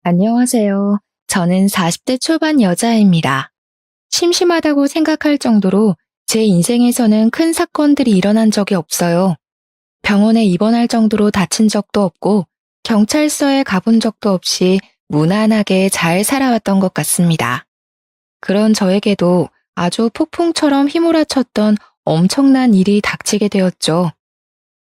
안녕하세요. 저는 40대 초반 여자입니다. 심심하다고 생각할 정도로 제 인생에서는 큰 사건들이 일어난 적이 없어요. 병원에 입원할 정도로 다친 적도 없고 경찰서에 가본 적도 없이 무난하게 잘 살아왔던 것 같습니다. 그런 저에게도 아주 폭풍처럼 휘몰아쳤던 엄청난 일이 닥치게 되었죠.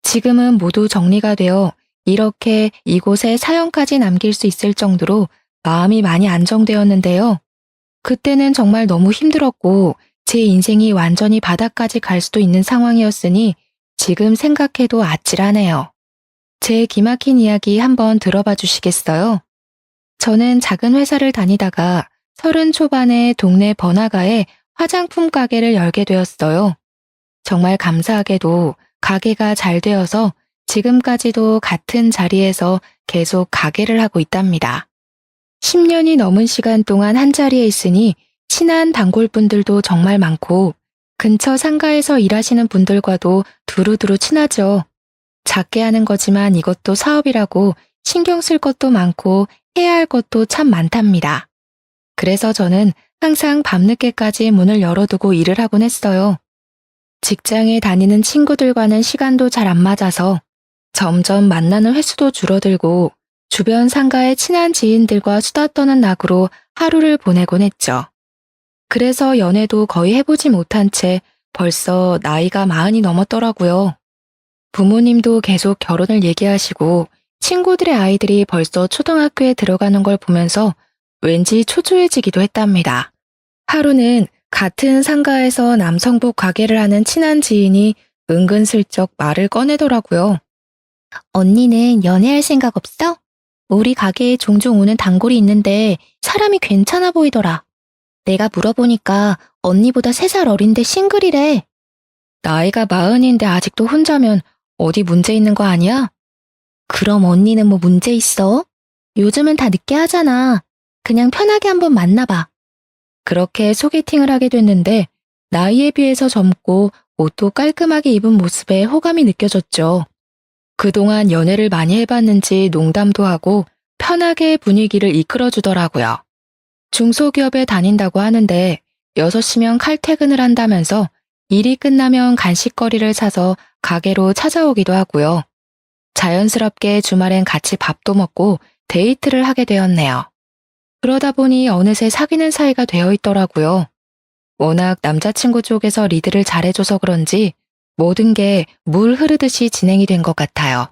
지금은 모두 정리가 되어 이렇게 이곳에 사연까지 남길 수 있을 정도로 마음이 많이 안정되었는데요. 그때는 정말 너무 힘들었고 제 인생이 완전히 바닥까지 갈 수도 있는 상황이었으니 지금 생각해도 아찔하네요. 제 기막힌 이야기 한번 들어봐 주시겠어요? 저는 작은 회사를 다니다가 30 초반에 동네 번화가에 화장품 가게를 열게 되었어요. 정말 감사하게도 가게가 잘 되어서 지금까지도 같은 자리에서 계속 가게를 하고 있답니다. 10년이 넘은 시간 동안 한 자리에 있으니 친한 단골분들도 정말 많고 근처 상가에서 일하시는 분들과도 두루두루 친하죠. 작게 하는 거지만 이것도 사업이라고 신경 쓸 것도 많고 해야 할 것도 참 많답니다. 그래서 저는 항상 밤늦게까지 문을 열어두고 일을 하곤 했어요. 직장에 다니는 친구들과는 시간도 잘 안 맞아서 점점 만나는 횟수도 줄어들고 주변 상가의 친한 지인들과 수다 떠는 낙으로 하루를 보내곤 했죠. 그래서 연애도 거의 해보지 못한 채 벌써 나이가 40이 넘었더라고요. 부모님도 계속 결혼을 얘기하시고 친구들의 아이들이 벌써 초등학교에 들어가는 걸 보면서 왠지 초조해지기도 했답니다. 하루는 같은 상가에서 남성복 가게를 하는 친한 지인이 은근슬쩍 말을 꺼내더라고요. 언니는 연애할 생각 없어? 우리 가게에 종종 오는 단골이 있는데 사람이 괜찮아 보이더라. 내가 물어보니까 언니보다 3살 어린데 싱글이래. 나이가 40인데 아직도 혼자면 어디 문제 있는 거 아니야? 그럼 언니는 뭐 문제 있어? 요즘은 다 늦게 하잖아. 그냥 편하게 한번 만나봐. 그렇게 소개팅을 하게 됐는데 나이에 비해서 젊고 옷도 깔끔하게 입은 모습에 호감이 느껴졌죠. 그동안 연애를 많이 해봤는지 농담도 하고 편하게 분위기를 이끌어주더라고요. 중소기업에 다닌다고 하는데 6시면 칼퇴근을 한다면서 일이 끝나면 간식거리를 사서 가게로 찾아오기도 하고요. 자연스럽게 주말엔 같이 밥도 먹고 데이트를 하게 되었네요. 그러다 보니 어느새 사귀는 사이가 되어 있더라고요. 워낙 남자친구 쪽에서 리드를 잘해줘서 그런지 모든 게 물 흐르듯이 진행이 된 것 같아요.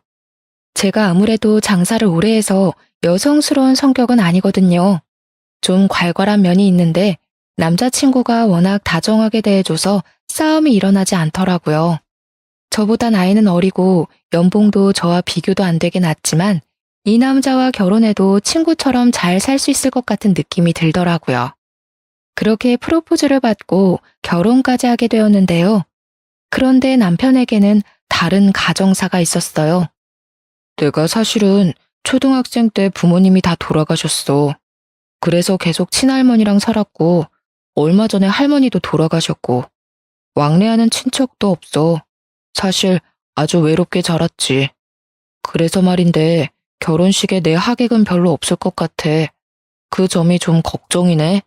제가 아무래도 장사를 오래 해서 여성스러운 성격은 아니거든요. 좀 괄괄한 면이 있는데 남자친구가 워낙 다정하게 대해줘서 싸움이 일어나지 않더라고요. 저보다 나이는 어리고 연봉도 저와 비교도 안 되게 낮지만 이 남자와 결혼해도 친구처럼 잘 살 수 있을 것 같은 느낌이 들더라고요. 그렇게 프로포즈를 받고 결혼까지 하게 되었는데요. 그런데 남편에게는 다른 가정사가 있었어요. 내가 사실은 초등학생 때 부모님이 다 돌아가셨어. 그래서 계속 친할머니랑 살았고 얼마 전에 할머니도 돌아가셨고 왕래하는 친척도 없어. 사실 아주 외롭게 자랐지. 그래서 말인데 결혼식에 내 하객은 별로 없을 것 같아. 그 점이 좀 걱정이네.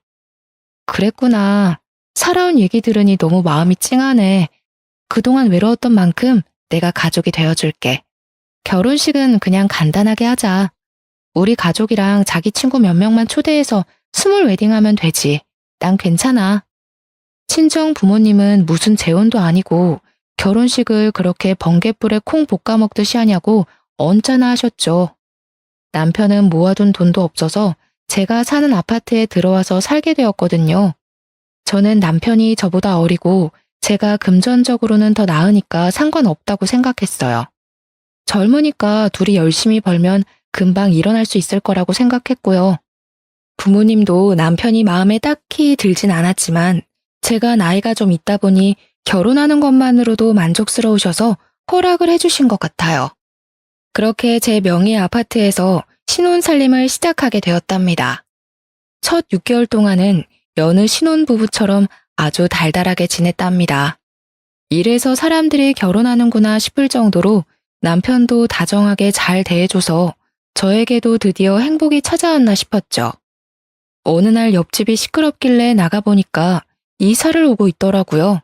그랬구나. 살아온 얘기 들으니 너무 마음이 찡하네. 그동안 외로웠던 만큼 내가 가족이 되어줄게. 결혼식은 그냥 간단하게 하자. 우리 가족이랑 자기 친구 몇 명만 초대해서 스몰 웨딩하면 되지. 난 괜찮아. 친정 부모님은 무슨 재혼도 아니고 결혼식을 그렇게 번갯불에 콩 볶아 먹듯이 하냐고 언짢아 하셨죠. 남편은 모아둔 돈도 없어서 제가 사는 아파트에 들어와서 살게 되었거든요. 저는 남편이 저보다 어리고 제가 금전적으로는 더 나으니까 상관없다고 생각했어요. 젊으니까 둘이 열심히 벌면 금방 일어날 수 있을 거라고 생각했고요. 부모님도 남편이 마음에 딱히 들진 않았지만 제가 나이가 좀 있다 보니 결혼하는 것만으로도 만족스러우셔서 허락을 해주신 것 같아요. 그렇게 제 명의의 아파트에서 신혼살림을 시작하게 되었답니다. 첫 6개월 동안은 여느 신혼부부처럼 아주 달달하게 지냈답니다. 이래서 사람들이 결혼하는구나 싶을 정도로 남편도 다정하게 잘 대해줘서 저에게도 드디어 행복이 찾아왔나 싶었죠. 어느 날 옆집이 시끄럽길래 나가보니까 이사를 오고 있더라고요.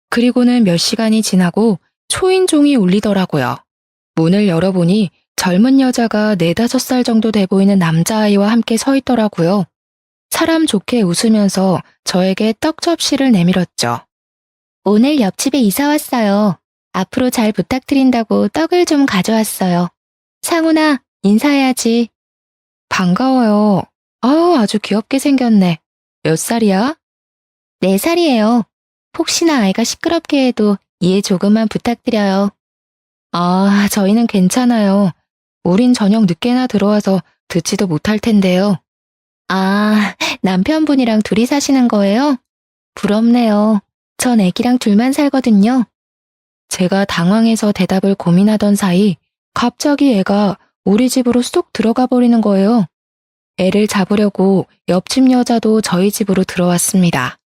그리고는 몇 시간이 지나고 초인종이 울리더라고요. 문을 열어보니 젊은 여자가 4~5살 정도 돼 보이는 남자아이와 함께 서 있더라고요. 사람 좋게 웃으면서 저에게 떡 접시를 내밀었죠. 오늘 옆집에 이사 왔어요. 앞으로 잘 부탁드린다고 떡을 좀 가져왔어요. 상훈아, 인사해야지. 반가워요. 아주 귀엽게 생겼네. 몇 살이야? 4살이에요. 혹시나 아이가 시끄럽게 해도 이해 조금만 부탁드려요. 저희는 괜찮아요. 우린 저녁 늦게나 들어와서 듣지도 못할 텐데요. 남편분이랑 둘이 사시는 거예요? 부럽네요. 전 애기랑 둘만 살거든요. 제가 당황해서 대답을 고민하던 사이 갑자기 애가 우리 집으로 쏙 들어가 버리는 거예요. 애를 잡으려고 옆집 여자도 저희 집으로 들어왔습니다.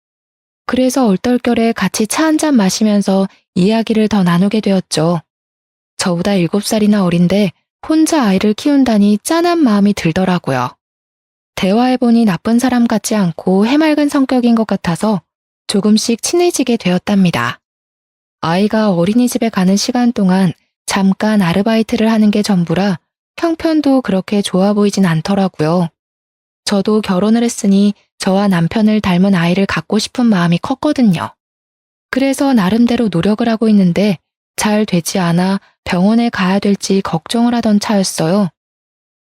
그래서 얼떨결에 같이 차 한잔 마시면서 이야기를 더 나누게 되었죠. 저보다 7살이나 어린데 혼자 아이를 키운다니 짠한 마음이 들더라고요. 대화해보니 나쁜 사람 같지 않고 해맑은 성격인 것 같아서 조금씩 친해지게 되었답니다. 아이가 어린이집에 가는 시간 동안 잠깐 아르바이트를 하는 게 전부라 형편도 그렇게 좋아 보이진 않더라고요. 저도 결혼을 했으니 저와 남편을 닮은 아이를 갖고 싶은 마음이 컸거든요. 그래서 나름대로 노력을 하고 있는데 잘 되지 않아 병원에 가야 될지 걱정을 하던 차였어요.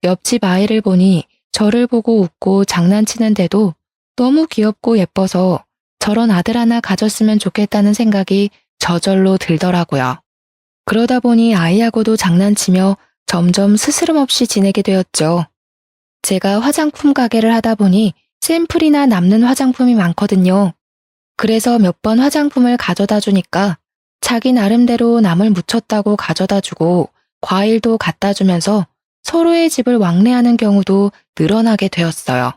옆집 아이를 보니 저를 보고 웃고 장난치는데도 너무 귀엽고 예뻐서 저런 아들 하나 가졌으면 좋겠다는 생각이 저절로 들더라고요. 그러다 보니 아이하고도 장난치며 점점 스스럼 없이 지내게 되었죠. 제가 화장품 가게를 하다 보니 샘플이나 남는 화장품이 많거든요. 그래서 몇 번 화장품을 가져다 주니까 자기 나름대로 남을 묻혔다고 가져다 주고 과일도 갖다 주면서 서로의 집을 왕래하는 경우도 늘어나게 되었어요.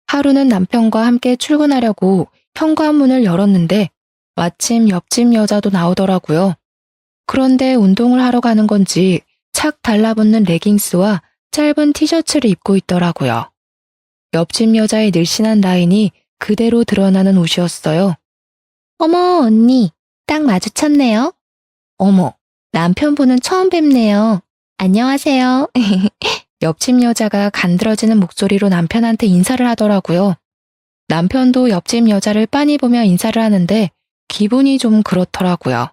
하루는 남편과 함께 출근하려고 현관문을 열었는데 마침 옆집 여자도 나오더라고요. 그런데 운동을 하러 가는 건지 착 달라붙는 레깅스와 짧은 티셔츠를 입고 있더라고요. 옆집 여자의 늘씬한 라인이 그대로 드러나는 옷이었어요. 어머, 언니, 딱 마주쳤네요. 어머, 남편분은 처음 뵙네요. 안녕하세요. 옆집 여자가 간드러지는 목소리로 남편한테 인사를 하더라고요. 남편도 옆집 여자를 빤히 보며 인사를 하는데 기분이 좀 그렇더라고요.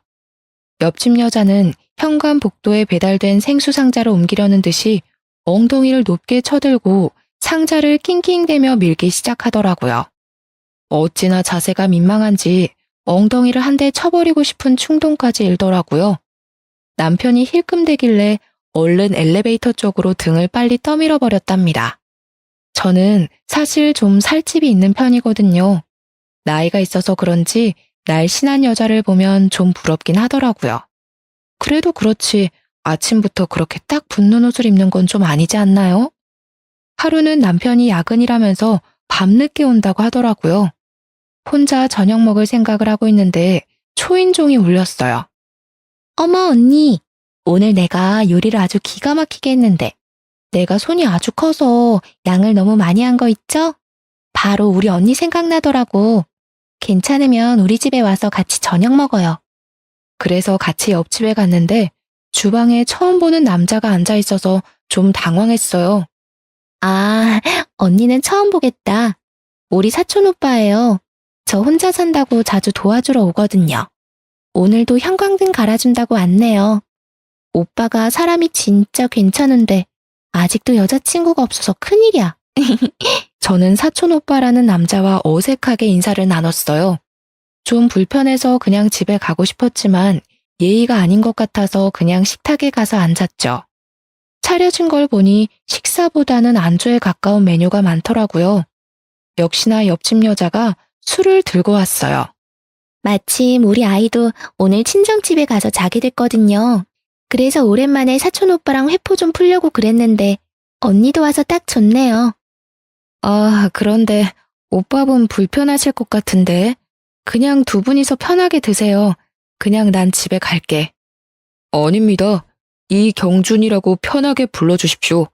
옆집 여자는 현관 복도에 배달된 생수 상자를 옮기려는 듯이 엉덩이를 높게 쳐들고 상자를 낑낑대며 밀기 시작하더라고요. 어찌나 자세가 민망한지 엉덩이를 한 대 쳐버리고 싶은 충동까지 일더라고요. 남편이 힐끔대길래 얼른 엘리베이터 쪽으로 등을 빨리 떠밀어 버렸답니다. 저는 사실 좀 살집이 있는 편이거든요. 나이가 있어서 그런지 날씬한 여자를 보면 좀 부럽긴 하더라고요. 그래도 그렇지 아침부터 그렇게 딱 붙는 옷을 입는 건 좀 아니지 않나요? 하루는 남편이 야근이라면서 밤늦게 온다고 하더라고요. 혼자 저녁 먹을 생각을 하고 있는데 초인종이 울렸어요. 어머 언니, 오늘 내가 요리를 아주 기가 막히게 했는데 내가 손이 아주 커서 양을 너무 많이 한 거 있죠? 바로 우리 언니 생각나더라고. 괜찮으면 우리 집에 와서 같이 저녁 먹어요. 그래서 같이 옆집에 갔는데 주방에 처음 보는 남자가 앉아 있어서 좀 당황했어요. 언니는 처음 보겠다. 우리 사촌 오빠예요. 저 혼자 산다고 자주 도와주러 오거든요. 오늘도 형광등 갈아준다고 왔네요. 오빠가 사람이 진짜 괜찮은데 아직도 여자친구가 없어서 큰일이야. 저는 사촌 오빠라는 남자와 어색하게 인사를 나눴어요. 좀 불편해서 그냥 집에 가고 싶었지만 예의가 아닌 것 같아서 그냥 식탁에 가서 앉았죠. 차려진 걸 보니 식사보다는 안주에 가까운 메뉴가 많더라고요. 역시나 옆집 여자가 술을 들고 왔어요. 마침 우리 아이도 오늘 친정집에 가서 자게 됐거든요. 그래서 오랜만에 사촌 오빠랑 회포 좀 풀려고 그랬는데 언니도 와서 딱 좋네요. 그런데 오빠분 불편하실 것 같은데 그냥 두 분이서 편하게 드세요. 그냥 난 집에 갈게. 아닙니다. 이경준이라고 편하게 불러주십시오.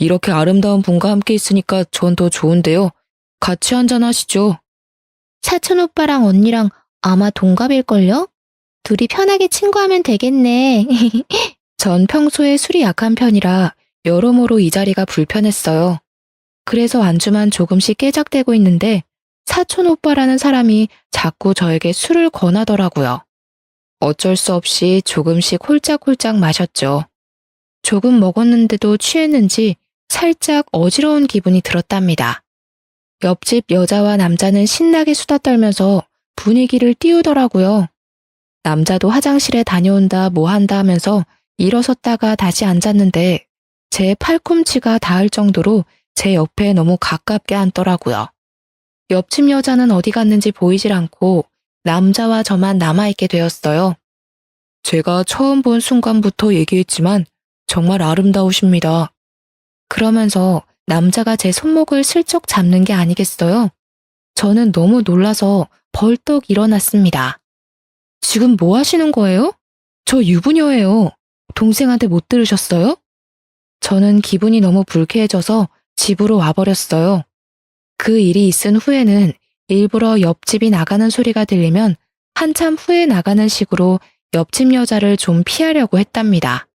이렇게 아름다운 분과 함께 있으니까 전 더 좋은데요. 같이 한잔 하시죠. 사촌 오빠랑 언니랑 아마 동갑일걸요? 둘이 편하게 친구하면 되겠네. 전 평소에 술이 약한 편이라 여러모로 이 자리가 불편했어요. 그래서 안주만 조금씩 깨작대고 있는데 사촌 오빠라는 사람이 자꾸 저에게 술을 권하더라고요. 어쩔 수 없이 조금씩 홀짝홀짝 마셨죠. 조금 먹었는데도 취했는지 살짝 어지러운 기분이 들었답니다. 옆집 여자와 남자는 신나게 수다 떨면서 분위기를 띄우더라고요. 남자도 화장실에 다녀온다 뭐 한다 하면서 일어섰다가 다시 앉았는데 제 팔꿈치가 닿을 정도로 제 옆에 너무 가깝게 앉더라고요. 옆집 여자는 어디 갔는지 보이질 않고 남자와 저만 남아있게 되었어요. 제가 처음 본 순간부터 얘기했지만 정말 아름다우십니다. 그러면서 남자가 제 손목을 슬쩍 잡는 게 아니겠어요? 저는 너무 놀라서 벌떡 일어났습니다. 지금 뭐 하시는 거예요? 저 유부녀예요. 동생한테 못 들으셨어요? 저는 기분이 너무 불쾌해져서 집으로 와버렸어요. 그 일이 있은 후에는 일부러 옆집이 나가는 소리가 들리면 한참 후에 나가는 식으로 옆집 여자를 좀 피하려고 했답니다.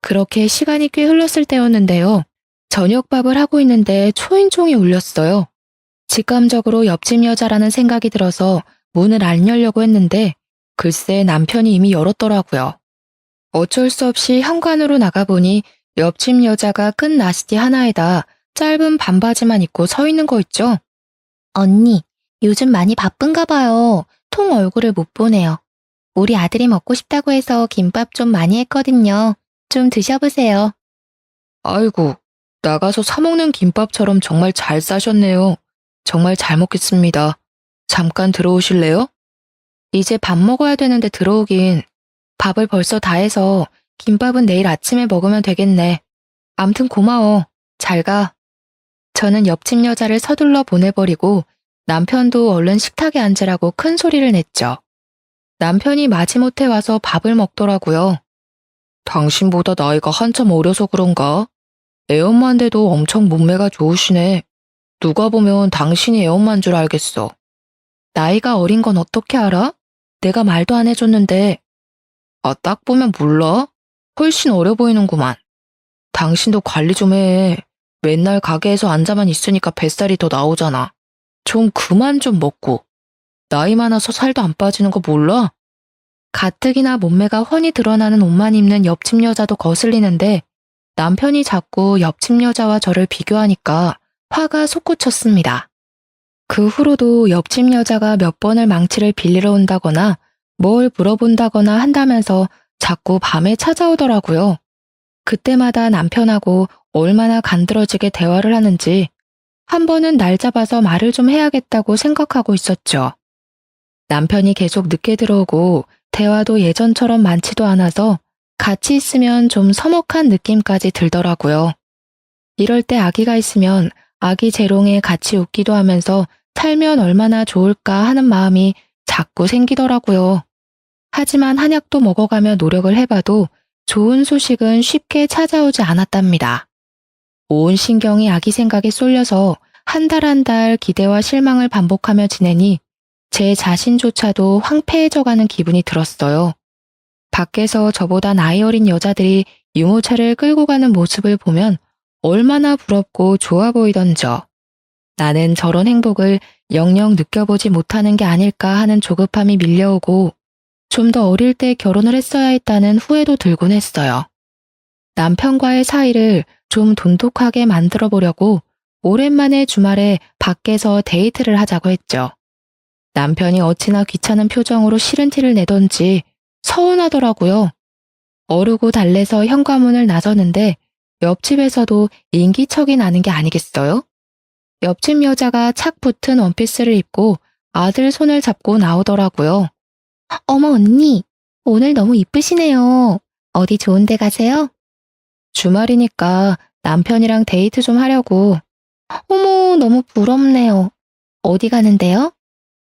그렇게 시간이 꽤 흘렀을 때였는데요. 저녁밥을 하고 있는데 초인종이 울렸어요. 직감적으로 옆집 여자라는 생각이 들어서 문을 안 열려고 했는데 글쎄 남편이 이미 열었더라고요. 어쩔 수 없이 현관으로 나가보니 옆집 여자가 끈 나시티 하나에다 짧은 반바지만 입고 서 있는 거 있죠? 언니, 요즘 많이 바쁜가 봐요. 통 얼굴을 못 보네요. 우리 아들이 먹고 싶다고 해서 김밥 좀 많이 했거든요. 좀 드셔보세요. 아이고, 나가서 사 먹는 김밥처럼 정말 잘 싸셨네요. 정말 잘 먹겠습니다. 잠깐 들어오실래요? 이제 밥 먹어야 되는데 들어오긴. 밥을 벌써 다 해서 김밥은 내일 아침에 먹으면 되겠네. 암튼 고마워. 잘 가. 저는 옆집 여자를 서둘러 보내버리고 남편도 얼른 식탁에 앉으라고 큰 소리를 냈죠. 남편이 마지못해 와서 밥을 먹더라고요. 당신보다 나이가 한참 어려서 그런가? 애엄마인데도 엄청 몸매가 좋으시네. 누가 보면 당신이 애엄마인 줄 알겠어. 나이가 어린 건 어떻게 알아? 내가 말도 안 해줬는데. 아, 딱 보면 몰라? 훨씬 어려 보이는구만. 당신도 관리 좀 해. 맨날 가게에서 앉아만 있으니까 뱃살이 더 나오잖아. 좀 그만 좀 먹고. 나이 많아서 살도 안 빠지는 거 몰라? 가뜩이나 몸매가 훤히 드러나는 옷만 입는 옆집 여자도 거슬리는데 남편이 자꾸 옆집 여자와 저를 비교하니까 화가 솟구쳤습니다. 그 후로도 옆집 여자가 몇 번을 망치를 빌리러 온다거나 뭘 물어본다거나 한다면서 자꾸 밤에 찾아오더라고요. 그때마다 남편하고 얼마나 간드러지게 대화를 하는지 한 번은 날 잡아서 말을 좀 해야겠다고 생각하고 있었죠. 남편이 계속 늦게 들어오고 대화도 예전처럼 많지도 않아서 같이 있으면 좀 서먹한 느낌까지 들더라고요. 이럴 때 아기가 있으면 아기 재롱에 같이 웃기도 하면서 살면 얼마나 좋을까 하는 마음이 자꾸 생기더라고요. 하지만 한약도 먹어가며 노력을 해봐도 좋은 소식은 쉽게 찾아오지 않았답니다. 온 신경이 아기 생각에 쏠려서 한 달 한 달 기대와 실망을 반복하며 지내니 제 자신조차도 황폐해져가는 기분이 들었어요. 밖에서 저보다 나이 어린 여자들이 유모차를 끌고 가는 모습을 보면 얼마나 부럽고 좋아 보이던저. 나는 저런 행복을 영영 느껴보지 못하는 게 아닐까 하는 조급함이 밀려오고 좀 더 어릴 때 결혼을 했어야 했다는 후회도 들곤 했어요. 남편과의 사이를 좀 돈독하게 만들어 보려고 오랜만에 주말에 밖에서 데이트를 하자고 했죠. 남편이 어찌나 귀찮은 표정으로 싫은 티를 내던지 서운하더라고요. 어르고 달래서 현관문을 나서는데 옆집에서도 인기척이 나는 게 아니겠어요? 옆집 여자가 착 붙은 원피스를 입고 아들 손을 잡고 나오더라고요. 어머, 언니. 오늘 너무 이쁘시네요. 어디 좋은 데 가세요? 주말이니까 남편이랑 데이트 좀 하려고. 어머, 너무 부럽네요. 어디 가는데요?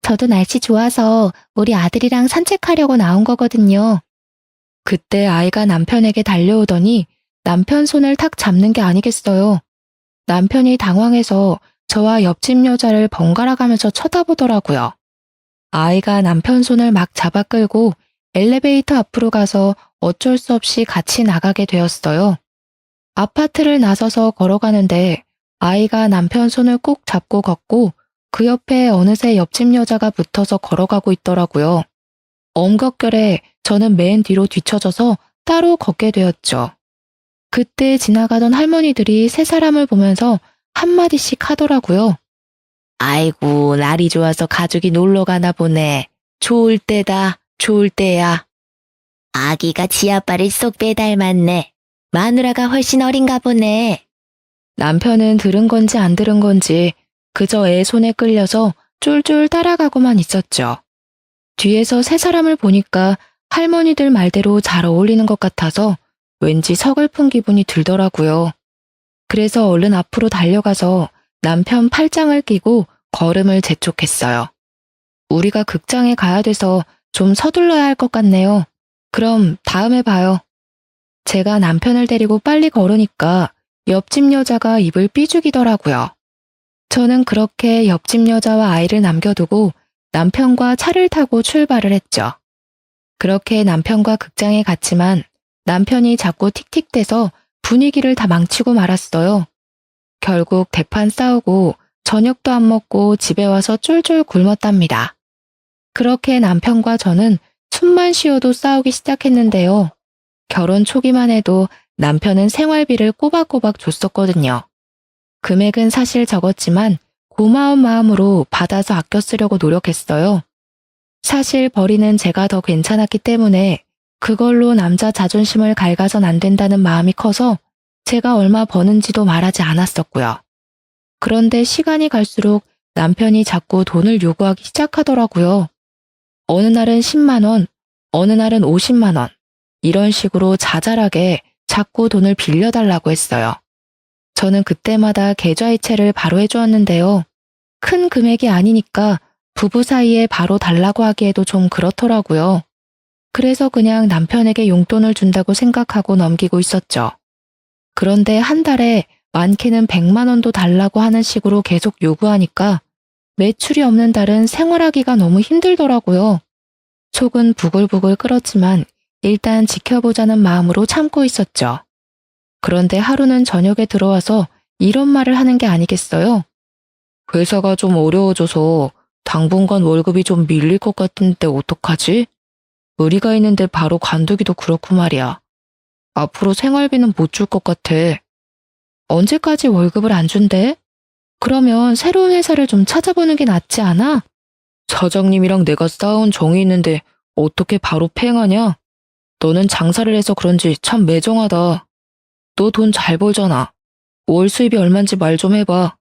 저도 날씨 좋아서 우리 아들이랑 산책하려고 나온 거거든요. 그때 아이가 남편에게 달려오더니 남편 손을 탁 잡는 게 아니겠어요. 남편이 당황해서 저와 옆집 여자를 번갈아 가면서 쳐다보더라고요. 아이가 남편 손을 막 잡아 끌고 엘리베이터 앞으로 가서 어쩔 수 없이 같이 나가게 되었어요. 아파트를 나서서 걸어가는데 아이가 남편 손을 꼭 잡고 걷고 그 옆에 어느새 옆집 여자가 붙어서 걸어가고 있더라고요. 엄격결에 저는 맨 뒤로 뒤처져서 따로 걷게 되었죠. 그때 지나가던 할머니들이 세 사람을 보면서 한마디씩 하더라고요. 아이고, 날이 좋아서 가족이 놀러 가나 보네. 좋을 때다, 좋을 때야. 아기가 지아빠를 쏙 빼닮았네. 마누라가 훨씬 어린가 보네. 남편은 들은 건지 안 들은 건지 그저 애 손에 끌려서 쫄쫄 따라가고만 있었죠. 뒤에서 세 사람을 보니까 할머니들 말대로 잘 어울리는 것 같아서 왠지 서글픈 기분이 들더라고요. 그래서 얼른 앞으로 달려가서 남편 팔짱을 끼고 걸음을 재촉했어요. 우리가 극장에 가야 돼서 좀 서둘러야 할 것 같네요. 그럼 다음에 봐요. 제가 남편을 데리고 빨리 걸으니까 옆집 여자가 입을 삐죽이더라고요. 저는 그렇게 옆집 여자와 아이를 남겨두고 남편과 차를 타고 출발을 했죠. 그렇게 남편과 극장에 갔지만 남편이 자꾸 틱틱대서 분위기를 다 망치고 말았어요. 결국 대판 싸우고 저녁도 안 먹고 집에 와서 쫄쫄 굶었답니다. 그렇게 남편과 저는 숨만 쉬어도 싸우기 시작했는데요. 결혼 초기만 해도 남편은 생활비를 꼬박꼬박 줬었거든요. 금액은 사실 적었지만 고마운 마음으로 받아서 아껴 쓰려고 노력했어요. 사실 벌이는 제가 더 괜찮았기 때문에 그걸로 남자 자존심을 갉아선 안 된다는 마음이 커서 제가 얼마 버는지도 말하지 않았었고요. 그런데 시간이 갈수록 남편이 자꾸 돈을 요구하기 시작하더라고요. 어느 날은 10만 원, 어느 날은 50만 원, 이런 식으로 자잘하게 자꾸 돈을 빌려달라고 했어요. 저는 그때마다 계좌이체를 바로 해주었는데요. 큰 금액이 아니니까 부부 사이에 바로 달라고 하기에도 좀 그렇더라고요. 그래서 그냥 남편에게 용돈을 준다고 생각하고 넘기고 있었죠. 그런데 한 달에 많게는 100만 원도 달라고 하는 식으로 계속 요구하니까 매출이 없는 달은 생활하기가 너무 힘들더라고요. 속은 부글부글 끓었지만 일단 지켜보자는 마음으로 참고 있었죠. 그런데 하루는 저녁에 들어와서 이런 말을 하는 게 아니겠어요? 회사가 좀 어려워져서 당분간 월급이 좀 밀릴 것 같은데 어떡하지? 의리가 있는데 바로 관두기도 그렇고 말이야. 앞으로 생활비는 못 줄 것 같아. 언제까지 월급을 안 준대? 그러면 새로운 회사를 좀 찾아보는 게 낫지 않아? 사장님이랑 내가 쌓아온 정이 있는데 어떻게 바로 팽하냐? 너는 장사를 해서 그런지 참 매정하다. 너 돈 잘 벌잖아. 월 수입이 얼만지 말 좀 해봐.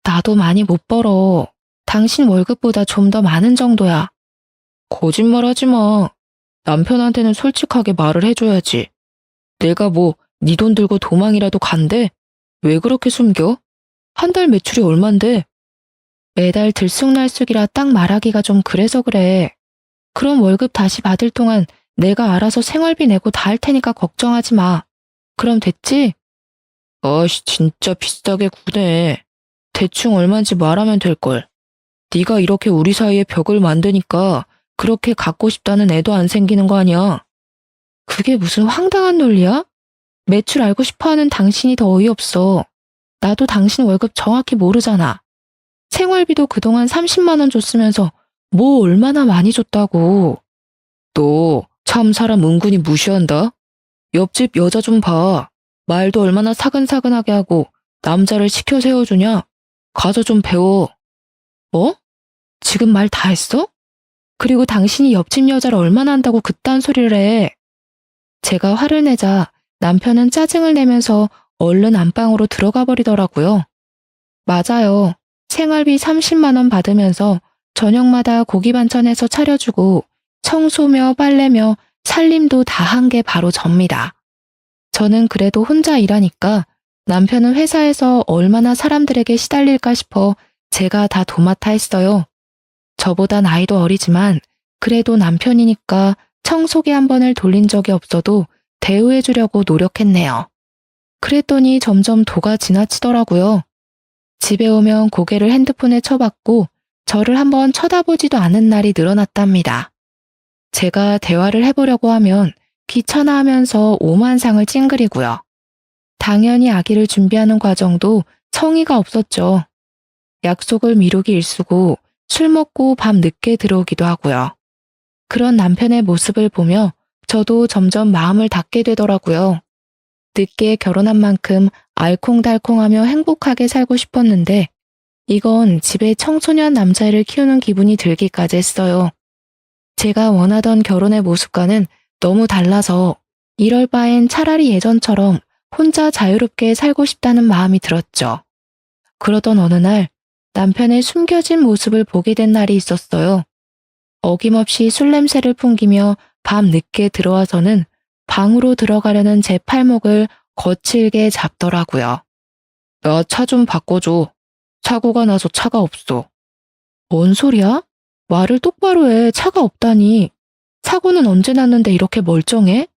나도 많이 못 벌어. 당신 월급보다 좀 더 많은 정도야. 거짓말하지 마. 남편한테는 솔직하게 말을 해줘야지. 내가 뭐 네 돈 들고 도망이라도 간대? 왜 그렇게 숨겨? 한 달 매출이 얼만데? 매달 들쑥날쑥이라 딱 말하기가 좀 그래서 그래. 그럼 월급 다시 받을 동안 내가 알아서 생활비 내고 다 할 테니까 걱정하지 마. 그럼 됐지? 아씨, 진짜 비싸게 구네. 대충 얼마인지 말하면 될걸. 네가 이렇게 우리 사이에 벽을 만드니까 그렇게 갖고 싶다는 애도 안 생기는 거 아니야. 그게 무슨 황당한 논리야? 매출 알고 싶어하는 당신이 더 어이없어. 나도 당신 월급 정확히 모르잖아. 생활비도 그동안 30만 원 줬으면서 뭐 얼마나 많이 줬다고. 너 참 사람 은근히 무시한다. 옆집 여자 좀 봐. 말도 얼마나 사근사근하게 하고 남자를 시켜 세워주냐. 가서 좀 배워. 뭐? 지금 말 다 했어? 그리고 당신이 옆집 여자를 얼마나 한다고 그딴 소리를 해. 제가 화를 내자 남편은 짜증을 내면서 얼른 안방으로 들어가 버리더라고요. 맞아요. 생활비 30만 원 받으면서 저녁마다 고기 반찬해서 차려주고 청소며 빨래며 살림도 다 한 게 바로 접니다. 저는 그래도 혼자 일하니까 남편은 회사에서 얼마나 사람들에게 시달릴까 싶어 제가 다 도맡아 했어요. 저보다 나이도 어리지만 그래도 남편이니까 청소기 한 번을 돌린 적이 없어도 대우해주려고 노력했네요. 그랬더니 점점 도가 지나치더라고요. 집에 오면 고개를 핸드폰에 쳐박고 저를 한번 쳐다보지도 않은 날이 늘어났답니다. 제가 대화를 해보려고 하면 귀찮아하면서 오만상을 찡그리고요. 당연히 아기를 준비하는 과정도 성의가 없었죠. 약속을 미루기 일쑤고 술 먹고 밤 늦게 들어오기도 하고요. 그런 남편의 모습을 보며 저도 점점 마음을 닫게 되더라고요. 늦게 결혼한 만큼 알콩달콩하며 행복하게 살고 싶었는데 이건 집에 청소년 남자애를 키우는 기분이 들기까지 했어요. 제가 원하던 결혼의 모습과는 너무 달라서 이럴 바엔 차라리 예전처럼 혼자 자유롭게 살고 싶다는 마음이 들었죠. 그러던 어느 날 남편의 숨겨진 모습을 보게 된 날이 있었어요. 어김없이 술 냄새를 풍기며 밤 늦게 들어와서는 방으로 들어가려는 제 팔목을 거칠게 잡더라고요. 나 차 좀 바꿔줘. 사고가 나서 차가 없어. 뭔 소리야? 말을 똑바로 해. 차가 없다니. 사고는 언제 났는데 이렇게 멀쩡해?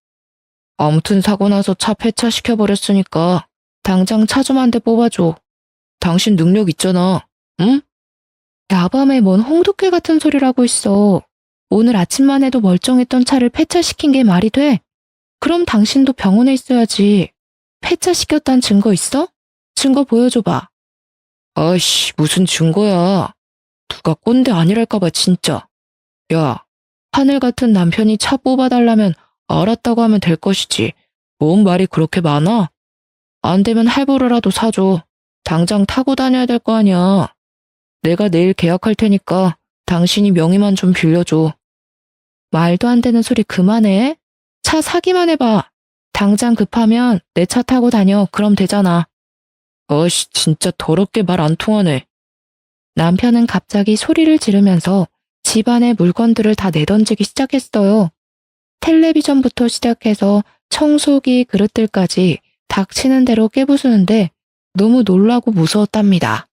아무튼 사고 나서 차 폐차시켜버렸으니까 당장 차 좀 한 대 뽑아줘. 당신 능력 있잖아. 응? 야밤에 뭔 홍두깨 같은 소리를 하고 있어. 오늘 아침만 해도 멀쩡했던 차를 폐차시킨 게 말이 돼? 그럼 당신도 병원에 있어야지. 폐차시켰단 증거 있어? 증거 보여줘봐. 아이씨, 무슨 증거야. 누가 꼰대 아니랄까봐 진짜. 야, 하늘 같은 남편이 차 뽑아달라면 알았다고 하면 될 것이지. 뭔 말이 그렇게 많아? 안 되면 할부로라도 사줘. 당장 타고 다녀야 될 거 아니야. 내가 내일 계약할 테니까 당신이 명의만 좀 빌려줘. 말도 안 되는 소리 그만해. 차 사기만 해봐. 당장 급하면 내 차 타고 다녀. 그럼 되잖아. 어이씨, 진짜 더럽게 말 안 통하네. 남편은 갑자기 소리를 지르면서 집안의 물건들을 다 내던지기 시작했어요. 텔레비전부터 시작해서 청소기, 그릇들까지 닥치는 대로 깨부수는데 너무 놀라고 무서웠답니다.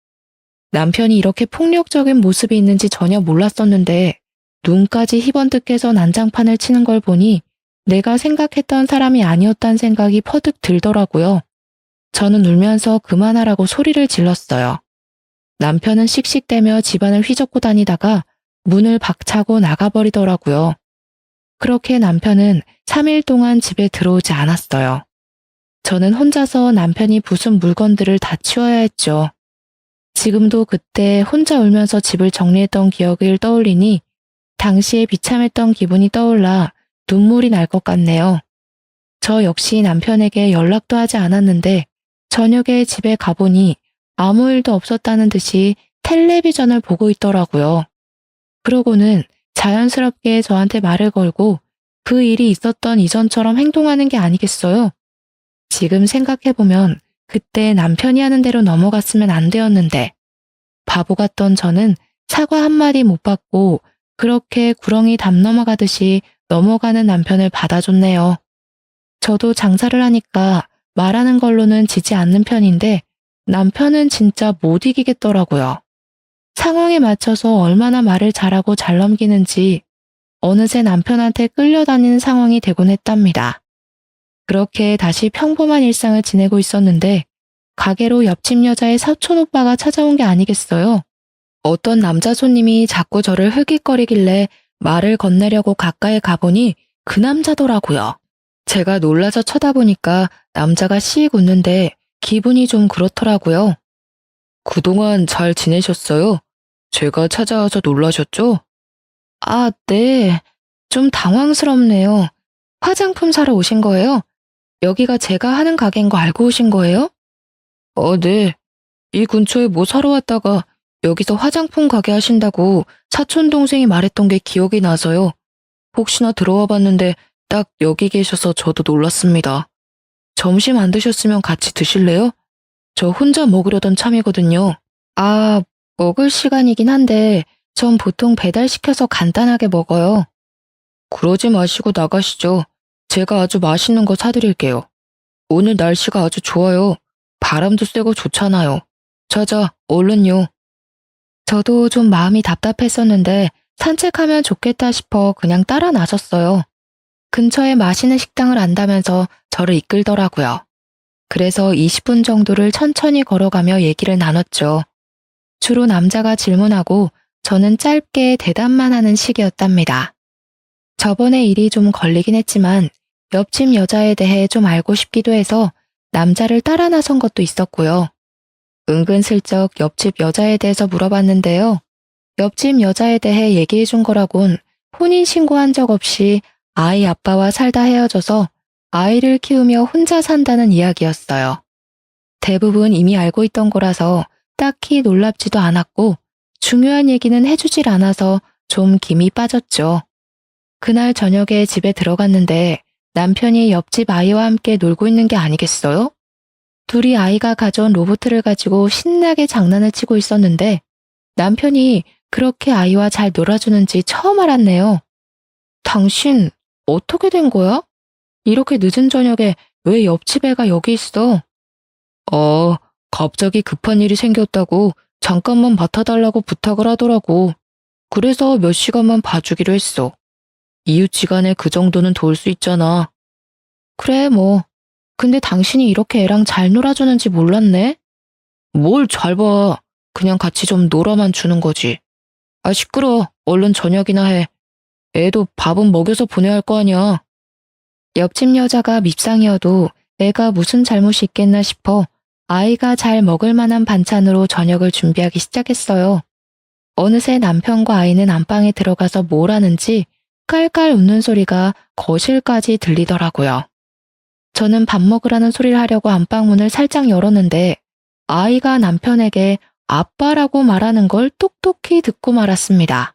남편이 이렇게 폭력적인 모습이 있는지 전혀 몰랐었는데 눈까지 희번뜩해서 난장판을 치는 걸 보니 내가 생각했던 사람이 아니었다는 생각이 퍼뜩 들더라고요. 저는 울면서 그만하라고 소리를 질렀어요. 남편은 씩씩대며 집안을 휘젓고 다니다가 문을 박차고 나가버리더라고요. 그렇게 남편은 3일 동안 집에 들어오지 않았어요. 저는 혼자서 남편이 부순 물건들을 다 치워야 했죠. 지금도 그때 혼자 울면서 집을 정리했던 기억을 떠올리니 당시에 비참했던 기분이 떠올라 눈물이 날 것 같네요. 저 역시 남편에게 연락도 하지 않았는데 저녁에 집에 가보니 아무 일도 없었다는 듯이 텔레비전을 보고 있더라고요. 그러고는 자연스럽게 저한테 말을 걸고 그 일이 있었던 이전처럼 행동하는 게 아니겠어요? 지금 생각해보면 그때 남편이 하는 대로 넘어갔으면 안 되었는데 바보 같던 저는 사과 한마디 못 받고 그렇게 구렁이 담 넘어가듯이 넘어가는 남편을 받아줬네요. 저도 장사를 하니까 말하는 걸로는 지지 않는 편인데 남편은 진짜 못 이기겠더라고요. 상황에 맞춰서 얼마나 말을 잘하고 잘 넘기는지 어느새 남편한테 끌려다니는 상황이 되곤 했답니다. 그렇게 다시 평범한 일상을 지내고 있었는데 가게로 옆집 여자의 사촌 오빠가 찾아온 게 아니겠어요. 어떤 남자 손님이 자꾸 저를 흐깃거리길래 말을 건네려고 가까이 가보니 그 남자더라고요. 제가 놀라서 쳐다보니까 남자가 씩 웃는데 기분이 좀 그렇더라고요. 그동안 잘 지내셨어요? 제가 찾아와서 놀라셨죠? 아, 네. 좀 당황스럽네요. 화장품 사러 오신 거예요? 여기가 제가 하는 가게인 거 알고 오신 거예요? 네. 이 근처에 뭐 사러 왔다가 여기서 화장품 가게 하신다고 사촌 동생이 말했던 게 기억이 나서요. 혹시나 들어와 봤는데 딱 여기 계셔서 저도 놀랐습니다. 점심 안 드셨으면 같이 드실래요? 저 혼자 먹으려던 참이거든요. 아, 먹을 시간이긴 한데 전 보통 배달시켜서 간단하게 먹어요. 그러지 마시고 나가시죠. 제가 아주 맛있는 거 사드릴게요. 오늘 날씨가 아주 좋아요. 바람도 쐬고 좋잖아요. 자자, 얼른요. 저도 좀 마음이 답답했었는데 산책하면 좋겠다 싶어 그냥 따라 나섰어요. 근처에 맛있는 식당을 안다면서 저를 이끌더라고요. 그래서 20분 정도를 천천히 걸어가며 얘기를 나눴죠. 주로 남자가 질문하고 저는 짧게 대답만 하는 식이었답니다. 저번에 일이 좀 걸리긴 했지만 옆집 여자에 대해 좀 알고 싶기도 해서 남자를 따라 나선 것도 있었고요. 은근슬쩍 옆집 여자에 대해서 물어봤는데요. 옆집 여자에 대해 얘기해 준 거라곤 혼인 신고한 적 없이 아이 아빠와 살다 헤어져서 아이를 키우며 혼자 산다는 이야기였어요. 대부분 이미 알고 있던 거라서 딱히 놀랍지도 않았고 중요한 얘기는 해주질 않아서 좀 김이 빠졌죠. 그날 저녁에 집에 들어갔는데 남편이 옆집 아이와 함께 놀고 있는 게 아니겠어요? 둘이 아이가 가져온 로봇을 가지고 신나게 장난을 치고 있었는데 남편이 그렇게 아이와 잘 놀아주는지 처음 알았네요. 당신 어떻게 된 거야? 이렇게 늦은 저녁에 왜 옆집 애가 여기 있어? 갑자기 급한 일이 생겼다고 잠깐만 맡아달라고 부탁을 하더라고. 그래서 몇 시간만 봐주기로 했어. 이웃지간에 그 정도는 도울 수 있잖아. 그래, 뭐. 근데 당신이 이렇게 애랑 잘 놀아주는지 몰랐네? 뭘 잘 봐. 그냥 같이 좀 놀아만 주는 거지. 아, 시끄러. 얼른 저녁이나 해. 애도 밥은 먹여서 보내야 할 거 아니야. 옆집 여자가 밉상이어도 애가 무슨 잘못이 있겠나 싶어 아이가 잘 먹을 만한 반찬으로 저녁을 준비하기 시작했어요. 어느새 남편과 아이는 안방에 들어가서 뭘 하는지 깔깔 웃는 소리가 거실까지 들리더라고요. 저는 밥 먹으라는 소리를 하려고 안방문을 살짝 열었는데 아이가 남편에게 아빠라고 말하는 걸 똑똑히 듣고 말았습니다.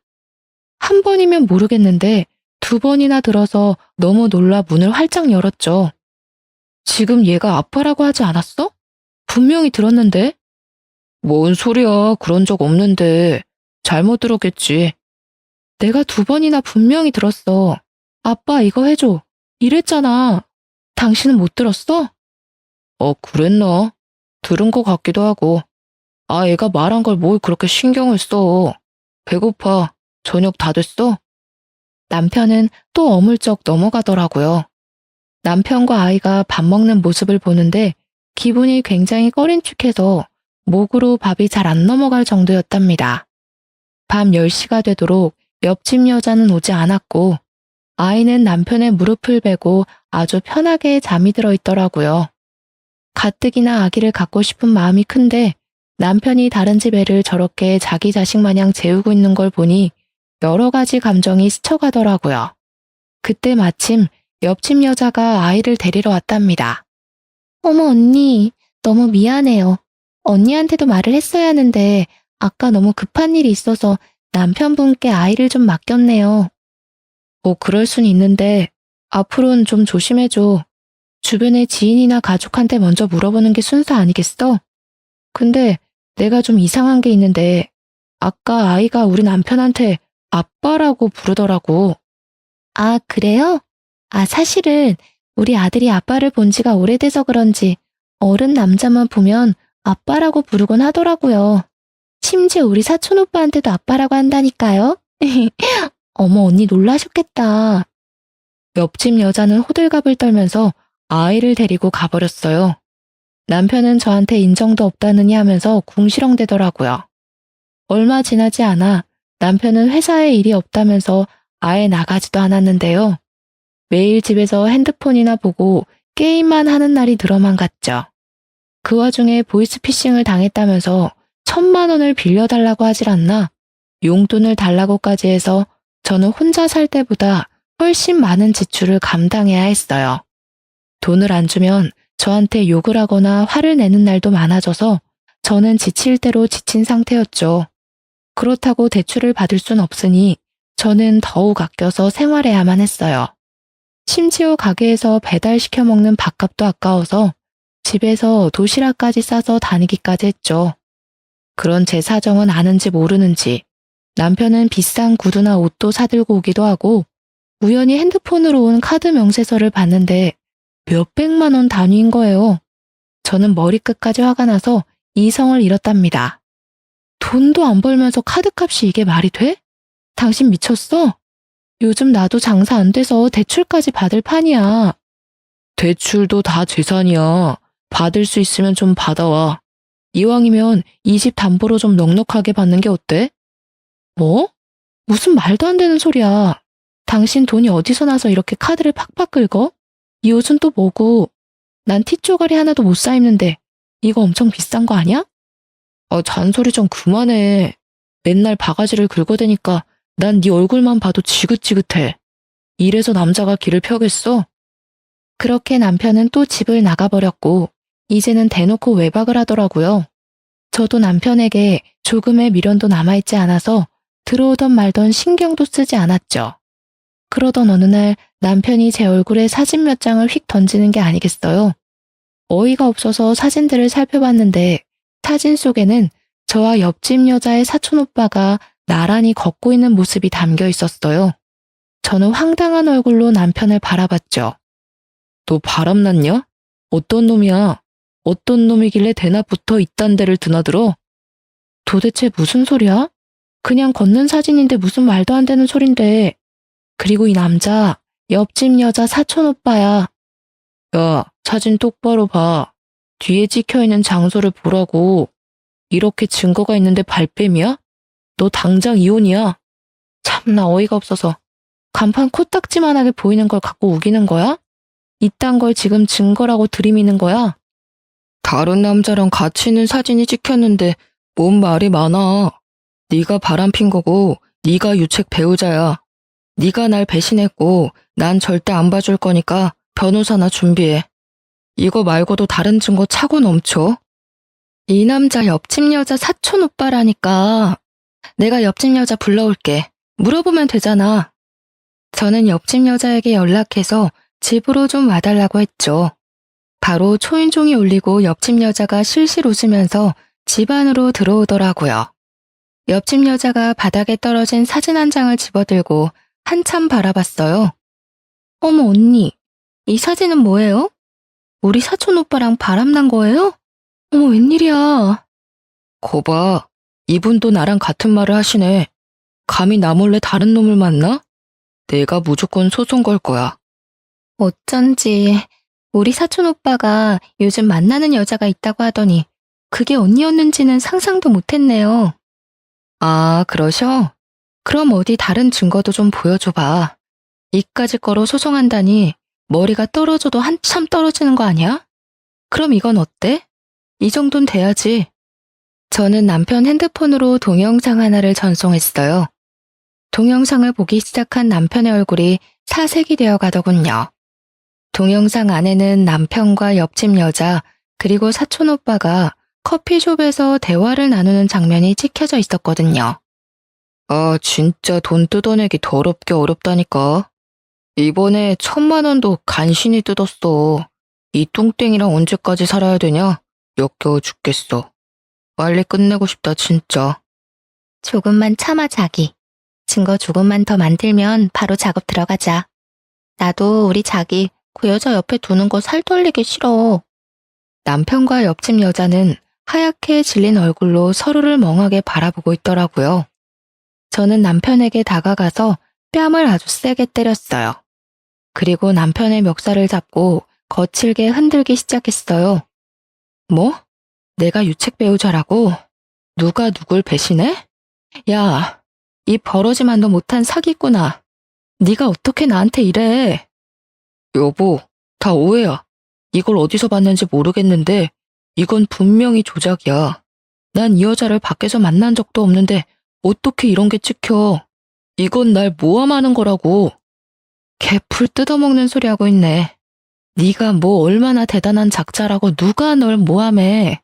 한 번이면 모르겠는데 2번이나 들어서 너무 놀라 문을 활짝 열었죠. 지금 얘가 아빠라고 하지 않았어? 분명히 들었는데? 뭔 소리야, 그런 적 없는데. 잘못 들었겠지. 내가 2번이나 분명히 들었어. 아빠 이거 해줘. 이랬잖아. 당신은 못 들었어? 그랬나? 들은 것 같기도 하고. 아, 애가 말한 걸 뭘 그렇게 신경을 써. 배고파. 저녁 다 됐어? 남편은 또 어물쩍 넘어가더라고요. 남편과 아이가 밥 먹는 모습을 보는데 기분이 굉장히 꺼린축해서 목으로 밥이 잘 안 넘어갈 정도였답니다. 밤 10시가 되도록 옆집 여자는 오지 않았고 아이는 남편의 무릎을 베고 아주 편하게 잠이 들어 있더라고요. 가뜩이나 아기를 갖고 싶은 마음이 큰데 남편이 다른 집 애를 저렇게 자기 자식 마냥 재우고 있는 걸 보니 여러 가지 감정이 스쳐가더라고요. 그때 마침 옆집 여자가 아이를 데리러 왔답니다. 어머, 언니. 너무 미안해요. 언니한테도 말을 했어야 하는데 아까 너무 급한 일이 있어서 남편분께 아이를 좀 맡겼네요. 그럴 순 있는데 앞으로는 좀 조심해줘. 주변의 지인이나 가족한테 먼저 물어보는 게 순서 아니겠어? 근데 내가 좀 이상한 게 있는데 아까 아이가 우리 남편한테 아빠라고 부르더라고. 아, 그래요? 아, 사실은 우리 아들이 아빠를 본 지가 오래돼서 그런지 어른 남자만 보면 아빠라고 부르곤 하더라고요. 심지어 우리 사촌 오빠한테도 아빠라고 한다니까요. 어머, 언니 놀라셨겠다. 옆집 여자는 호들갑을 떨면서 아이를 데리고 가버렸어요. 남편은 저한테 인정도 없다느니 하면서 궁시렁대더라고요. 얼마 지나지 않아 남편은 회사에 일이 없다면서 아예 나가지도 않았는데요. 매일 집에서 핸드폰이나 보고 게임만 하는 날이 늘어만 갔죠. 그 와중에 보이스피싱을 당했다면서 1,000만 원을 빌려달라고 하질 않나 용돈을 달라고까지 해서 저는 혼자 살 때보다 훨씬 많은 지출을 감당해야 했어요. 돈을 안 주면 저한테 욕을 하거나 화를 내는 날도 많아져서 저는 지칠 대로 지친 상태였죠. 그렇다고 대출을 받을 순 없으니 저는 더욱 아껴서 생활해야만 했어요. 심지어 가게에서 배달시켜 먹는 밥값도 아까워서 집에서 도시락까지 싸서 다니기까지 했죠. 그런 제 사정은 아는지 모르는지 남편은 비싼 구두나 옷도 사들고 오기도 하고 우연히 핸드폰으로 온 카드 명세서를 봤는데 몇백만 원 단위인 거예요. 저는 머리끝까지 화가 나서 이성을 잃었답니다. 돈도 안 벌면서 카드값이 이게 말이 돼? 당신 미쳤어? 요즘 나도 장사 안 돼서 대출까지 받을 판이야. 대출도 다 재산이야. 받을 수 있으면 좀 받아와. 이왕이면 이 집 담보로 좀 넉넉하게 받는 게 어때? 뭐? 무슨 말도 안 되는 소리야. 당신 돈이 어디서 나서 이렇게 카드를 팍팍 긁어? 이 옷은 또 뭐고? 난 티쪼가리 하나도 못 사 입는데 이거 엄청 비싼 거 아니야? 잔소리 좀 그만해. 맨날 바가지를 긁어대니까 난 네 얼굴만 봐도 지긋지긋해. 이래서 남자가 길을 펴겠어? 그렇게 남편은 또 집을 나가버렸고 이제는 대놓고 외박을 하더라고요. 저도 남편에게 조금의 미련도 남아있지 않아서 들어오던 말던 신경도 쓰지 않았죠. 그러던 어느 날 남편이 제 얼굴에 사진 몇 장을 휙 던지는 게 아니겠어요. 어이가 없어서 사진들을 살펴봤는데 사진 속에는 저와 옆집 여자의 사촌오빠가 나란히 걷고 있는 모습이 담겨 있었어요. 저는 황당한 얼굴로 남편을 바라봤죠. 너 바람났냐? 어떤 놈이야? 어떤 놈이길래 대낮 붙어 이딴 데를 드나들어? 도대체 무슨 소리야? 그냥 걷는 사진인데 무슨 말도 안 되는 소린데. 그리고 이 남자, 옆집 여자 사촌오빠야. 야, 사진 똑바로 봐. 뒤에 찍혀있는 장소를 보라고. 이렇게 증거가 있는데 발뺌이야? 너 당장 이혼이야. 참나 어이가 없어서. 간판 코딱지만하게 보이는 걸 갖고 우기는 거야? 이딴 걸 지금 증거라고 들이미는 거야? 다른 남자랑 같이 있는 사진이 찍혔는데 뭔 말이 많아. 네가 바람핀 거고 네가 유책 배우자야. 네가 날 배신했고 난 절대 안 봐줄 거니까 변호사나 준비해. 이거 말고도 다른 증거 차고 넘쳐. 이 남자 옆집 여자 사촌 오빠라니까. 내가 옆집 여자 불러올게. 물어보면 되잖아. 저는 옆집 여자에게 연락해서 집으로 좀 와달라고 했죠. 바로 초인종이 울리고 옆집 여자가 실실 웃으면서 집 안으로 들어오더라고요. 옆집 여자가 바닥에 떨어진 사진 한 장을 집어들고 한참 바라봤어요. 어머 언니, 이 사진은 뭐예요? 우리 사촌 오빠랑 바람난 거예요? 어머 웬일이야. 거봐, 이분도 나랑 같은 말을 하시네. 감히 나 몰래 다른 놈을 만나? 내가 무조건 소송 걸 거야. 어쩐지 우리 사촌 오빠가 요즘 만나는 여자가 있다고 하더니 그게 언니였는지는 상상도 못했네요. 아, 그러셔? 그럼 어디 다른 증거도 좀 보여줘봐. 이까짓 거로 소송한다니 머리가 떨어져도 한참 떨어지는 거 아니야? 그럼 이건 어때? 이 정도는 돼야지. 저는 남편 핸드폰으로 동영상 하나를 전송했어요. 동영상을 보기 시작한 남편의 얼굴이 사색이 되어 가더군요. 동영상 안에는 남편과 옆집 여자 그리고 사촌 오빠가 커피숍에서 대화를 나누는 장면이 찍혀져 있었거든요. 아, 진짜 돈 뜯어내기 더럽게 어렵다니까. 이번에 1,000,000원도 간신히 뜯었어. 이 뚱땡이랑 언제까지 살아야 되냐? 역겨워 죽겠어. 빨리 끝내고 싶다, 진짜. 조금만 참아, 자기. 증거 조금만 더 만들면 바로 작업 들어가자. 나도 우리 자기 그 여자 옆에 두는 거 살 돌리기 싫어. 남편과 옆집 여자는 하얗게 질린 얼굴로 서로를 멍하게 바라보고 있더라고요. 저는 남편에게 다가가서 뺨을 아주 세게 때렸어요. 그리고 남편의 멱살을 잡고 거칠게 흔들기 시작했어요. 뭐? 내가 유책 배우자라고? 누가 누굴 배신해? 야, 이 버러지만도 못한 사기꾼아. 네가 어떻게 나한테 이래? 여보, 다 오해야. 이걸 어디서 봤는지 모르겠는데 이건 분명히 조작이야. 난 이 여자를 밖에서 만난 적도 없는데 어떻게 이런 게 찍혀. 이건 날 모함하는 거라고. 개풀 뜯어먹는 소리 하고 있네. 네가 뭐 얼마나 대단한 작자라고 누가 널 모함해.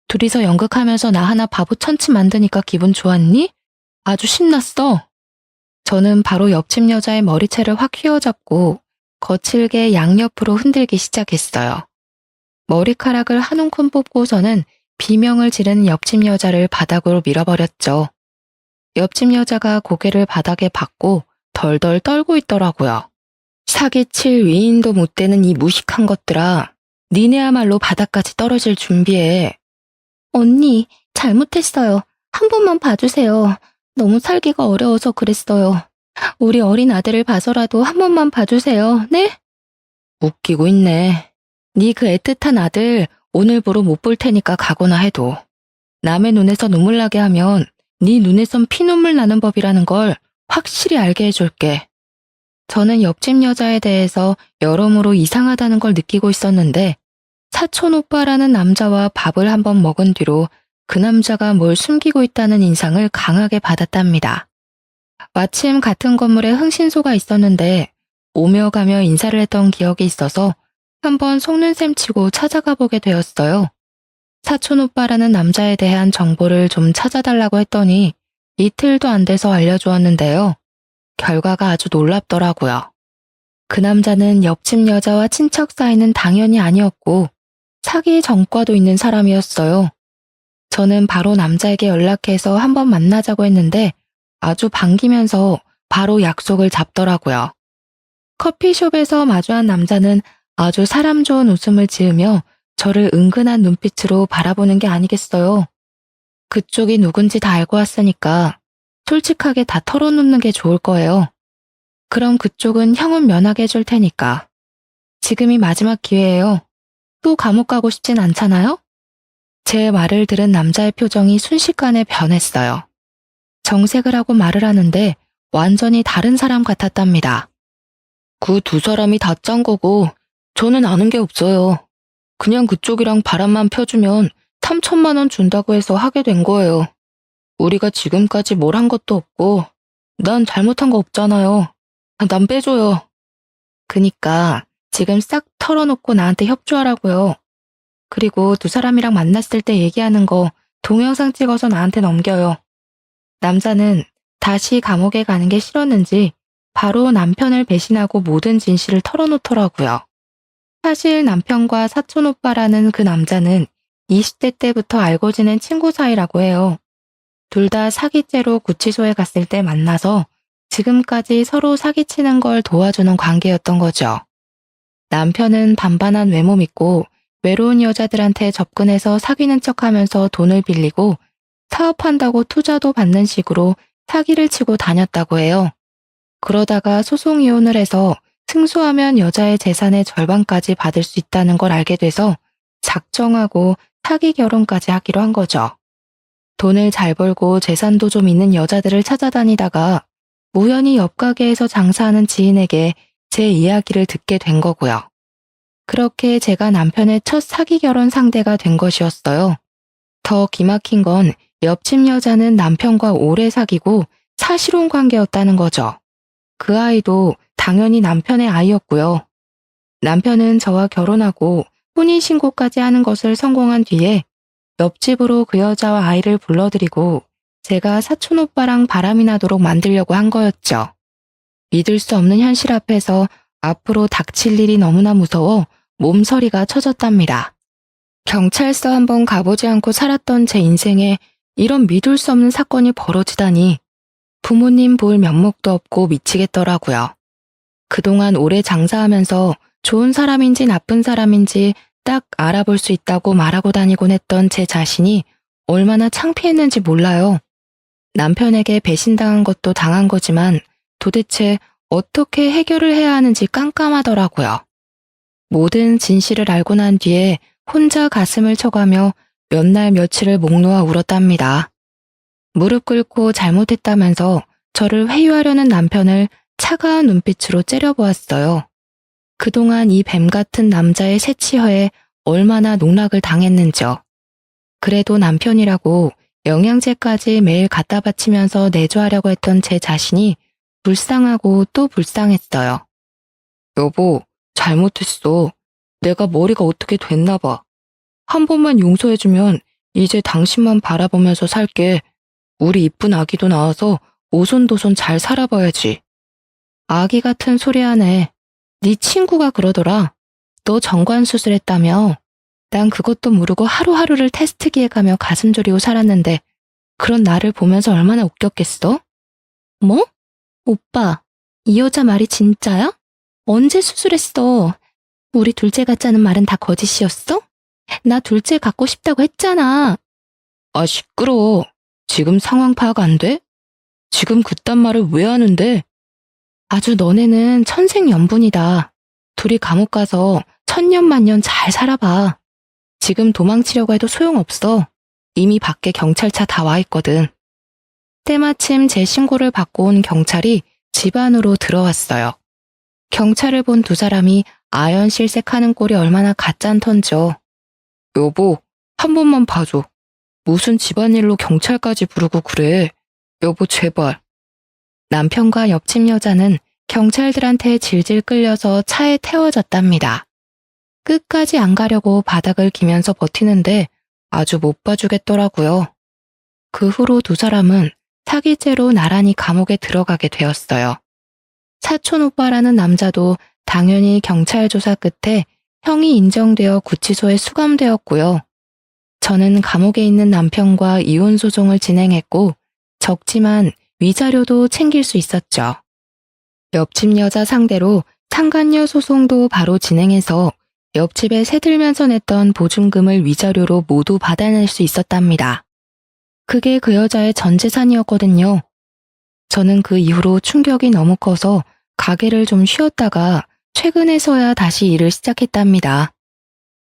둘이서 연극하면서 나 하나 바보 천치 만드니까 기분 좋았니? 아주 신났어. 저는 바로 옆집 여자의 머리채를 확 휘어잡고 거칠게 양옆으로 흔들기 시작했어요. 머리카락을 한 움큼 뽑고서는 비명을 지르는 옆집 여자를 바닥으로 밀어버렸죠. 옆집 여자가 고개를 바닥에 박고 덜덜 떨고 있더라고요. 사기칠 위인도 못 되는 이 무식한 것들아. 니네야말로 바닥까지 떨어질 준비해. 언니, 잘못했어요. 한 번만 봐주세요. 너무 살기가 어려워서 그랬어요. 우리 어린 아들을 봐서라도 한 번만 봐주세요. 네? 웃기고 있네. 네 그 애틋한 아들 오늘부로 못 볼 테니까 가거나 해도 남의 눈에서 눈물 나게 하면 네 눈에선 피눈물 나는 법이라는 걸 확실히 알게 해줄게. 저는 옆집 여자에 대해서 여러모로 이상하다는 걸 느끼고 있었는데 사촌 오빠라는 남자와 밥을 한번 먹은 뒤로 그 남자가 뭘 숨기고 있다는 인상을 강하게 받았답니다. 마침 같은 건물에 흥신소가 있었는데 오며 가며 인사를 했던 기억이 있어서 한번 속는 셈 치고 찾아가 보게 되었어요. 사촌 오빠라는 남자에 대한 정보를 좀 찾아달라고 했더니 이틀도 안 돼서 알려주었는데요. 결과가 아주 놀랍더라고요. 그 남자는 옆집 여자와 친척 사이는 당연히 아니었고 사기 전과도 있는 사람이었어요. 저는 바로 남자에게 연락해서 한번 만나자고 했는데 아주 반기면서 바로 약속을 잡더라고요. 커피숍에서 마주한 남자는 아주 사람 좋은 웃음을 지으며 저를 은근한 눈빛으로 바라보는 게 아니겠어요. 그쪽이 누군지 다 알고 왔으니까 솔직하게 다 털어놓는 게 좋을 거예요. 그럼 그쪽은 형은 면하게 해줄 테니까. 지금이 마지막 기회예요. 또 감옥 가고 싶진 않잖아요? 제 말을 들은 남자의 표정이 순식간에 변했어요. 정색을 하고 말을 하는데 완전히 다른 사람 같았답니다. 그 두 사람이 다 짠 거고 저는 아는 게 없어요. 그냥 그쪽이랑 바람만 펴주면 3천만 원 준다고 해서 하게 된 거예요. 우리가 지금까지 뭘 한 것도 없고 난 잘못한 거 없잖아요. 난 빼줘요. 그니까 지금 싹 털어놓고 나한테 협조하라고요. 그리고 두 사람이랑 만났을 때 얘기하는 거 동영상 찍어서 나한테 넘겨요. 남자는 다시 감옥에 가는 게 싫었는지 바로 남편을 배신하고 모든 진실을 털어놓더라고요. 사실 남편과 사촌 오빠라는 그 남자는 20대 때부터 알고 지낸 친구 사이라고 해요. 둘 다 사기죄로 구치소에 갔을 때 만나서 지금까지 서로 사기치는 걸 도와주는 관계였던 거죠. 남편은 반반한 외모 믿고 외로운 여자들한테 접근해서 사귀는 척하면서 돈을 빌리고 사업한다고 투자도 받는 식으로 사기를 치고 다녔다고 해요. 그러다가 소송 이혼을 해서 승소하면 여자의 재산의 절반까지 받을 수 있다는 걸 알게 돼서 작정하고 사기 결혼까지 하기로 한 거죠. 돈을 잘 벌고 재산도 좀 있는 여자들을 찾아다니다가 우연히 옆 가게에서 장사하는 지인에게 제 이야기를 듣게 된 거고요. 그렇게 제가 남편의 첫 사기 결혼 상대가 된 것이었어요. 더 기막힌 건 옆집 여자는 남편과 오래 사귀고 사실혼 관계였다는 거죠. 그 아이도 당연히 남편의 아이였고요. 남편은 저와 결혼하고 혼인신고까지 하는 것을 성공한 뒤에 옆집으로 그 여자와 아이를 불러들이고 제가 사촌 오빠랑 바람이 나도록 만들려고 한 거였죠. 믿을 수 없는 현실 앞에서 앞으로 닥칠 일이 너무나 무서워 몸서리가 쳐졌답니다. 경찰서 한번 가보지 않고 살았던 제 인생에 이런 믿을 수 없는 사건이 벌어지다니 부모님 볼 면목도 없고 미치겠더라고요. 그동안 오래 장사하면서 좋은 사람인지 나쁜 사람인지 딱 알아볼 수 있다고 말하고 다니곤 했던 제 자신이 얼마나 창피했는지 몰라요. 남편에게 배신당한 것도 당한 거지만 도대체 어떻게 해결을 해야 하는지 깜깜하더라고요. 모든 진실을 알고 난 뒤에 혼자 가슴을 쳐가며 몇 날 며칠을 목 놓아 울었답니다. 무릎 꿇고 잘못했다면서 저를 회유하려는 남편을 차가운 눈빛으로 째려보았어요. 그동안 이 뱀 같은 남자의 새치허에 얼마나 농락을 당했는지요. 그래도 남편이라고 영양제까지 매일 갖다 바치면서 내조하려고 했던 제 자신이 불쌍하고 또 불쌍했어요. 여보, 잘못했어. 내가 머리가 어떻게 됐나 봐. 한 번만 용서해주면 이제 당신만 바라보면서 살게. 우리 이쁜 아기도 낳아서 오손도손 잘 살아봐야지. 아기 같은 소리 하네. 네 친구가 그러더라. 너 정관 수술했다며. 난 그것도 모르고 하루하루를 테스트기에 가며 가슴 졸이고 살았는데 그런 나를 보면서 얼마나 웃겼겠어? 뭐? 오빠, 이 여자 말이 진짜야? 언제 수술했어? 우리 둘째 갖자는 말은 다 거짓이었어? 나 둘째 갖고 싶다고 했잖아. 아, 시끄러워. 지금 상황 파악 안 돼? 지금 그딴 말을 왜 하는데? 아주 너네는 천생연분이다. 둘이 감옥 가서 천년만년 잘 살아봐. 지금 도망치려고 해도 소용없어. 이미 밖에 경찰차 다 와 있거든. 때마침 제 신고를 받고 온 경찰이 집 안으로 들어왔어요. 경찰을 본 두 사람이 아연실색하는 꼴이 얼마나 가짠턴죠. 여보, 한 번만 봐줘. 무슨 집안일로 경찰까지 부르고 그래. 여보, 제발. 남편과 옆집 여자는 경찰들한테 질질 끌려서 차에 태워졌답니다. 끝까지 안 가려고 바닥을 기면서 버티는데 아주 못 봐주겠더라고요. 그 후로 두 사람은 사기죄로 나란히 감옥에 들어가게 되었어요. 사촌 오빠라는 남자도 당연히 경찰 조사 끝에 형이 인정되어 구치소에 수감되었고요. 저는 감옥에 있는 남편과 이혼 소송을 진행했고 적지만 위자료도 챙길 수 있었죠. 옆집 여자 상대로 상간녀 소송도 바로 진행해서 옆집에 새들면서 냈던 보증금을 위자료로 모두 받아낼 수 있었답니다. 그게 그 여자의 전 재산이었거든요. 저는 그 이후로 충격이 너무 커서 가게를 좀 쉬었다가 최근에서야 다시 일을 시작했답니다.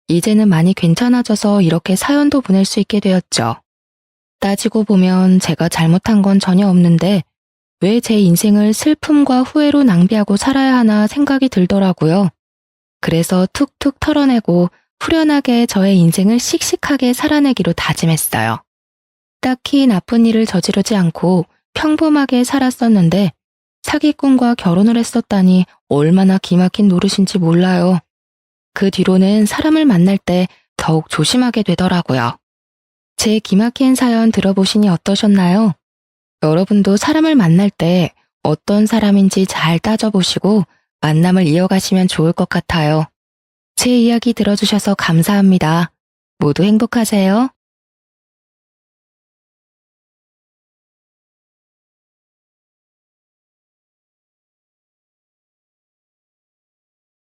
이제는 많이 괜찮아져서 이렇게 사연도 보낼 수 있게 되었죠. 따지고 보면 제가 잘못한 건 전혀 없는데 왜 제 인생을 슬픔과 후회로 낭비하고 살아야 하나 생각이 들더라고요. 그래서 툭툭 털어내고 후련하게 저의 인생을 씩씩하게 살아내기로 다짐했어요. 딱히 나쁜 일을 저지르지 않고 평범하게 살았었는데 사기꾼과 결혼을 했었다니 얼마나 기막힌 노릇인지 몰라요. 그 뒤로는 사람을 만날 때 더욱 조심하게 되더라고요. 제 기막힌 사연 들어보시니 어떠셨나요? 여러분도 사람을 만날 때 어떤 사람인지 잘 따져보시고 만남을 이어가시면 좋을 것 같아요. 제 이야기 들어주셔서 감사합니다. 모두 행복하세요.